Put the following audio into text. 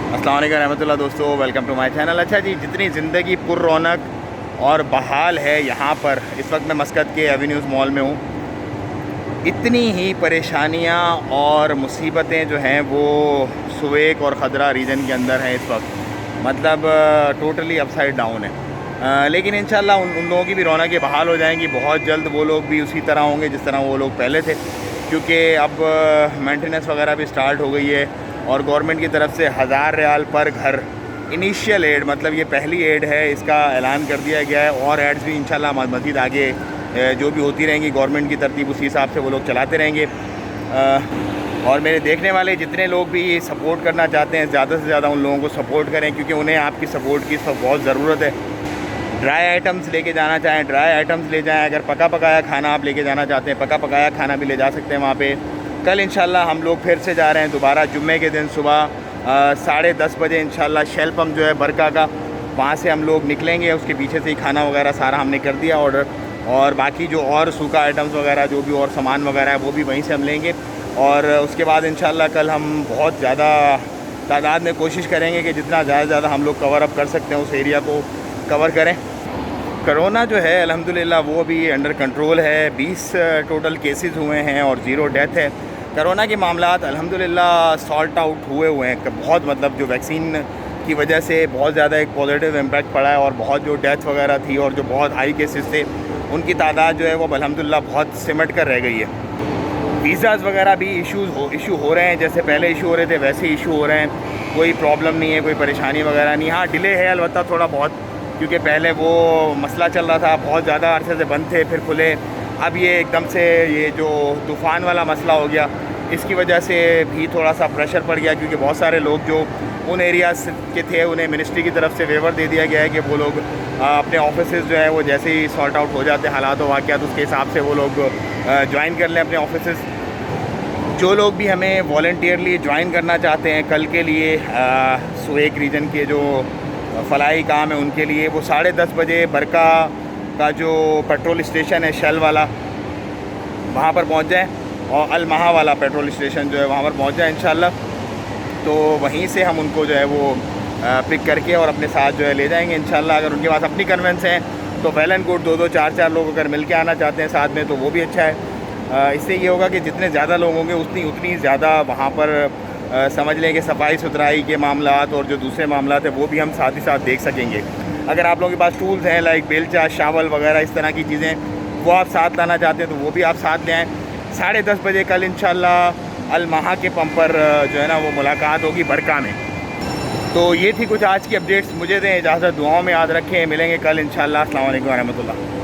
अस्सलाम वालेकुम रहमतुल्लाह दोस्तों, वेलकम टू माय चैनल। अच्छा जी, जितनी ज़िंदगी पुर रौनक और बहाल है यहाँ पर, इस वक्त मैं मस्कत के एवेन्यूज़ मॉल में हूँ, इतनी ही परेशानियाँ और मुसीबतें जो हैं वो सुवेक और ख़दरा रीजन के अंदर हैं इस वक्त। मतलब टोटली अपसाइड डाउन है। लेकिन इंशाल्लाह उन लोगों की भी रौनकें बहाल हो जाएंगी बहुत जल्द। वो लोग भी उसी तरह होंगे जिस तरह वो लोग पहले थे, क्योंकि अब मेंटेनेंस वगैरह भी स्टार्ट हो गई है और गवर्नमेंट की तरफ से 1000 रियाल पर घर इनिशियल एड, मतलब ये पहली एड है, इसका ऐलान कर दिया गया है। और एड्स भी इंशाल्लाह मज़ीद आगे जो भी होती रहेंगी, गवर्नमेंट की तरतीब उसी हिसाब से वो लोग चलाते रहेंगे। और मेरे देखने वाले जितने लोग भी सपोर्ट करना चाहते हैं, ज़्यादा से ज़्यादा उन लोगों को सपोर्ट करें, क्योंकि उन्हें आपकी सपोर्ट की बहुत ज़रूरत है। ड्राई आइटम्स लेके जाना चाहें ड्राई आइटम्स ले जाएं, अगर पका पकाया खाना आप लेके जाना चाहते हैं पका पकाया खाना भी ले जा सकते हैं वहाँ पे। कल इंशाल्लाह हम लोग फिर से जा रहे हैं दोबारा, जुम्मे के दिन सुबह 10:30 बजे इंशाल्लाह शेल पम्प जो है बरका का, वहाँ से हम लोग निकलेंगे। उसके पीछे से ही खाना वगैरह सारा हमने कर दिया ऑर्डर, और बाकी जो और सूखा आइटम्स वगैरह जो भी और सामान वगैरह है वो भी वहीं से हम लेंगे। और उसके बाद इंशाल्लाह कल हम बहुत ज़्यादा तादाद में कोशिश करेंगे कि जितना ज़्यादा हम लोग कवर अप कर सकते हैं उस एरिया को कवर करें। कोरोना जो है अल्हम्दुलिल्लाह वो अभी अंडर कंट्रोल है। 20 टोटल केसेस हुए हैं और 0 डेथ है। कोरोना के मामलात अल्हम्दुलिल्लाह सॉल्ट आउट हुए हैं बहुत, मतलब जो वैक्सीन की वजह से बहुत ज़्यादा एक पॉजिटिव इम्पैक्ट पड़ा है, और बहुत जो डेथ वगैरह थी और जो बहुत हाई केसेस थे उनकी तादाद जो है वो अल्हम्दुलिल्लाह बहुत सिमट कर रह गई है। वीज़ाज़ वगैरह भी इशू हो रहे हैं, जैसे पहले इशू हो रहे थे वैसे इशू हो रहे हैं। कोई प्रॉब्लम नहीं है, कोई परेशानी वगैरह नहीं। हाँ, डिले है अलबत्ता थोड़ा बहुत, क्योंकि पहले वो मसला चल रहा था, बहुत ज़्यादा अरसे से बंद थे फिर खुले। अब ये एकदम से ये जो तूफ़ान वाला मसला हो गया, इसकी वजह से भी थोड़ा सा प्रेशर पड़ गया, क्योंकि बहुत सारे लोग जो उन एरियाज़ के थे उन्हें मिनिस्ट्री की तरफ से वेवर दे दिया गया है कि वो लोग अपने ऑफिसेज़ जो है वो जैसे ही सॉर्ट आउट हो जाते हैं हालात व वाक़यात, उसके हिसाब से वो लोग ज्वाइन कर लें अपने ऑफिसेज़। जो लोग भी हमें वॉलंटियरली ज्वाइन करना चाहते हैं कल के लिए सुवेक रीजन के जो फलाई काम है उनके लिए, वो 10:30 बजे बरका का जो पेट्रोल स्टेशन है शेल वाला, वहाँ पर पहुँच जाएँ, और अल महा वाला पेट्रोल स्टेशन जो है वहाँ पर पहुँच जाएँ इंशाल्लाह। तो वहीं से हम उनको जो है वो पिक करके और अपने साथ जो है ले जाएंगे इंशाल्लाह। अगर उनके पास अपनी कन्वेंस हैं तो वेल एंड गुड, 2-2 4-4 लोग अगर मिल के आना चाहते हैं साथ में तो वो भी अच्छा है। इससे ये होगा कि जितने ज़्यादा लोग होंगे उतनी ज़्यादा वहाँ पर समझ लें कि सफाई सुथराई के मामलात और जो दूसरे मामलात हैं वो भी हम साथ ही साथ देख सकेंगे। अगर आप लोगों के पास टूल्स हैं लाइक बेलचा, शावल वगैरह इस तरह की चीज़ें, वो आप साथ लाना चाहते हैं तो वो भी आप साथ ले आएँ। 10:30 बजे कल इंशाल्लाह अल महा के पंप पर जो है ना वो मुलाकात होगी बरका में। तो ये थी कुछ आज की अपडेट्स। मुझे दें इजाज़त, दुआओं में याद रखें, मिलेंगे कल इंशाल्लाह। अस्सलाम वालेकुम रहमतुल्लाह।